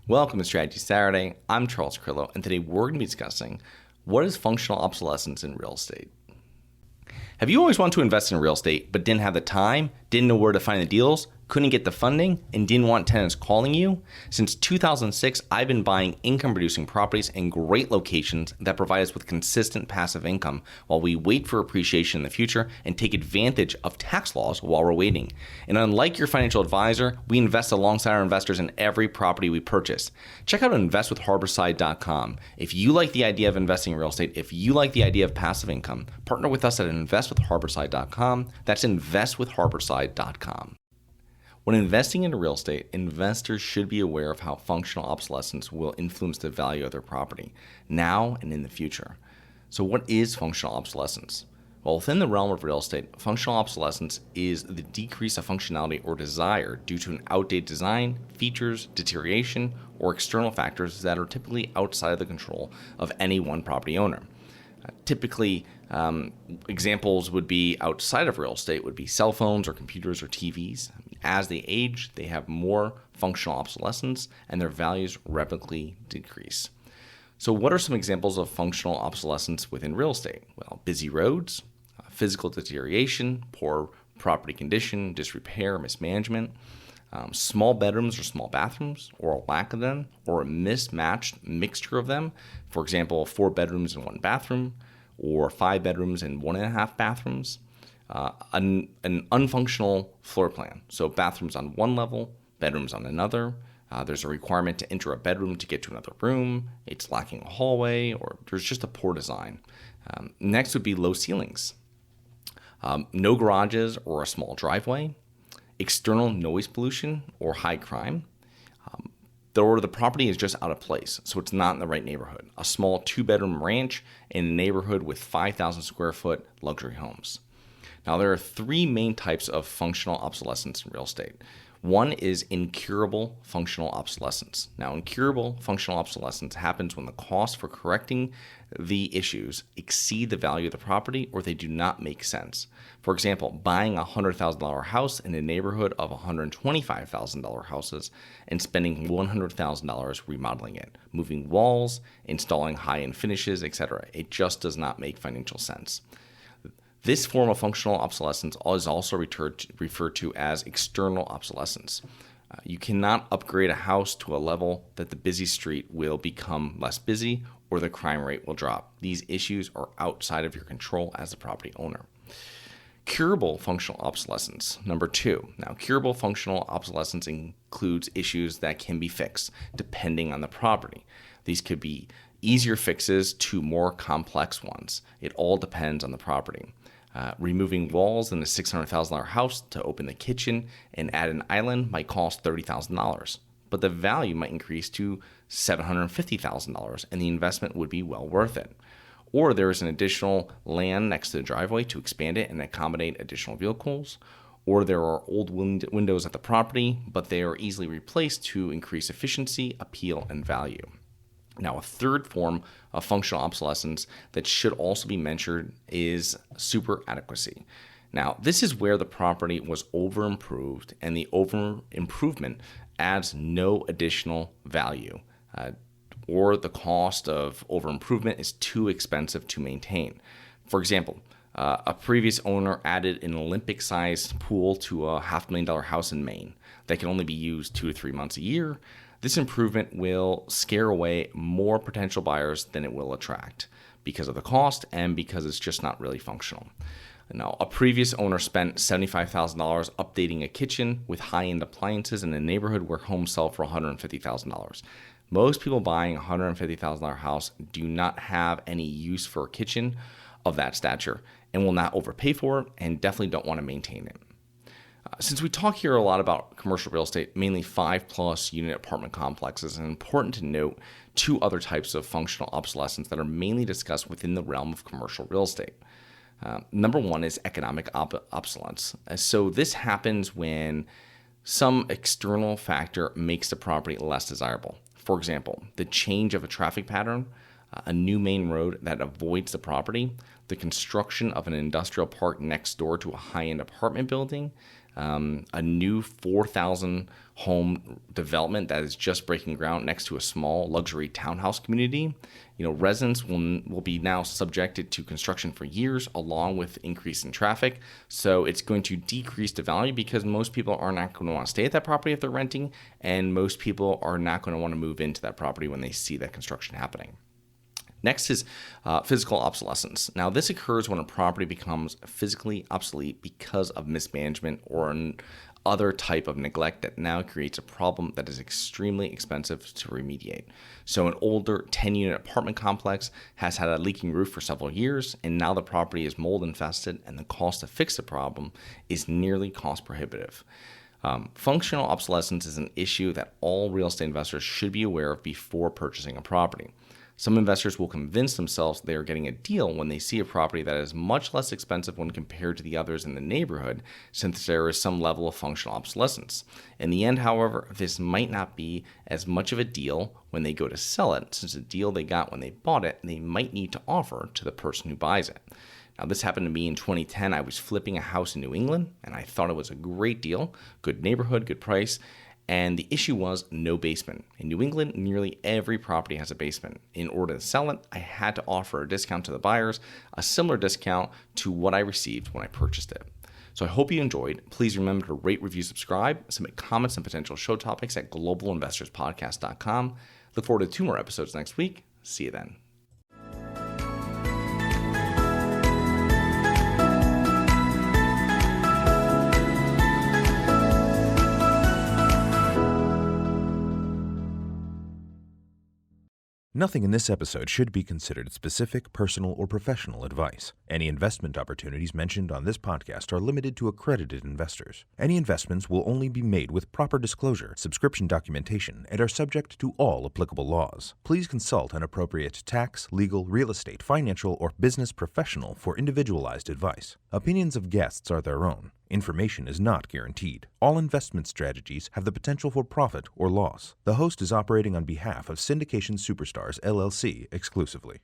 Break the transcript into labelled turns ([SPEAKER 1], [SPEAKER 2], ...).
[SPEAKER 1] Welcome to Strategy Saturday. I'm Charles Carillo, and today we're going to be discussing what is functional obsolescence in real estate. Have you always wanted to invest in real estate but didn't have the time, didn't know where to find the deals, couldn't get the funding, and didn't want tenants calling you? Since 2006, I've been buying income-producing properties in great locations that provide us with consistent passive income while we wait for appreciation in the future and take advantage of tax laws while we're waiting. And unlike your financial advisor, we invest alongside our investors in every property we purchase. Check out investwithharborside.com. If you like the idea of investing in real estate, if you like the idea of passive income, partner with us at investwithharborside.com. That's investwithharborside.com. When investing into real estate, investors should be aware of how functional obsolescence will influence the value of their property now and in the future. So what is functional obsolescence? Well, within the realm of real estate, functional obsolescence is the decrease of functionality or desire due to an outdated design, features, deterioration, or external factors that are typically outside of the control of any one property owner. Typically, examples would be outside of real estate would be cell phones or computers or TVs. As they age, they have more functional obsolescence and their values rapidly decrease. So what are some examples of functional obsolescence within real estate? Well, busy roads, physical deterioration, poor property condition, disrepair, mismanagement, small bedrooms or small bathrooms, or a lack of them, or a mismatched mixture of them. For example, 4 bedrooms and 1 bathroom, or 5 bedrooms and 1.5 bathrooms. An unfunctional floor plan. So bathrooms on one level, bedrooms on another. There's a requirement to enter a bedroom to get to another room. It's lacking a hallway, or there's just a poor design. Next would be low ceilings. No garages or a small driveway. External noise pollution or high crime. Or the property is just out of place, so it's not in the right neighborhood. A small 2-bedroom ranch in a neighborhood with 5,000 square foot luxury homes. Now, there are 3 main types of functional obsolescence in real estate. One is incurable functional obsolescence. Now, incurable functional obsolescence happens when the cost for correcting the issues exceed the value of the property or they do not make sense. For example, buying a $100,000 house in a neighborhood of $125,000 houses and spending $100,000 remodeling it, moving walls, installing high-end finishes, etc. It just does not make financial sense. This form of functional obsolescence is also referred to as external obsolescence. You cannot upgrade a house to a level that the busy street will become less busy or the crime rate will drop. These issues are outside of your control as a property owner. Curable functional obsolescence, number 2. Now, curable functional obsolescence includes issues that can be fixed depending on the property. These could be easier fixes to more complex ones. It all depends on the property. Removing walls in a $600,000 house to open the kitchen and add an island might cost $30,000, but the value might increase to $750,000 and the investment would be well worth it. Or there is an additional land next to the driveway to expand it and accommodate additional vehicles. Or there are old windows at the property, but they are easily replaced to increase efficiency, appeal, and value. Now, a third form of functional obsolescence that should also be mentioned is super adequacy. Now, this is where the property was over improved and the over improvement adds no additional value, or the cost of over improvement is too expensive to maintain. For example, a previous owner added an Olympic-sized pool to a $500,000 house in Maine that can only be used 2 to 3 months a year. This improvement will scare away more potential buyers than it will attract because of the cost and because it's just not really functional. Now, a previous owner spent $75,000 updating a kitchen with high-end appliances in a neighborhood where homes sell for $150,000. Most people buying a $150,000 house do not have any use for a kitchen of that stature and will not overpay for it and definitely don't want to maintain it. Since we talk here a lot about commercial real estate, mainly 5+ unit apartment complexes, it's important to note 2 other types of functional obsolescence that are mainly discussed within the realm of commercial real estate. Number 1 is economic obsolescence. So this happens when some external factor makes the property less desirable. For example, the change of a traffic pattern, a new main road that avoids the property, the construction of an industrial park next door to a high-end apartment building, a new 4,000 home development that is just breaking ground next to a small luxury townhouse community. Residents will be now subjected to construction for years, along with increase in traffic. So it's going to decrease the value because most people are not going to want to stay at that property if they're renting, and most people are not going to want to move into that property when they see that construction happening. Next is physical obsolescence. Now, this occurs when a property becomes physically obsolete because of mismanagement or other type of neglect that now creates a problem that is extremely expensive to remediate. So an older 10-unit apartment complex has had a leaking roof for several years, and now the property is mold infested, and the cost to fix the problem is nearly cost prohibitive. Functional obsolescence is an issue that all real estate investors should be aware of before purchasing a property. Some investors will convince themselves they are getting a deal when they see a property that is much less expensive when compared to the others in the neighborhood, since there is some level of functional obsolescence. In the end, however, this might not be as much of a deal when they go to sell it, since the deal they got when they bought it, they might need to offer to the person who buys it. Now, this happened to me in 2010. I was flipping a house in New England, and I thought it was a great deal, good neighborhood, good price. And the issue was no basement. In New England, nearly every property has a basement. In order to sell it, I had to offer a discount to the buyers, a similar discount to what I received when I purchased it. So I hope you enjoyed. Please remember to rate, review, subscribe, submit comments and potential show topics at globalinvestorspodcast.com. Look forward to 2 more episodes next week. See you then.
[SPEAKER 2] Nothing in this episode should be considered specific, personal, or professional advice. Any investment opportunities mentioned on this podcast are limited to accredited investors. Any investments will only be made with proper disclosure, subscription documentation, and are subject to all applicable laws. Please consult an appropriate tax, legal, real estate, financial, or business professional for individualized advice. Opinions of guests are their own. Information is not guaranteed. All investment strategies have the potential for profit or loss. The host is operating on behalf of Syndication Superstars, LLC exclusively.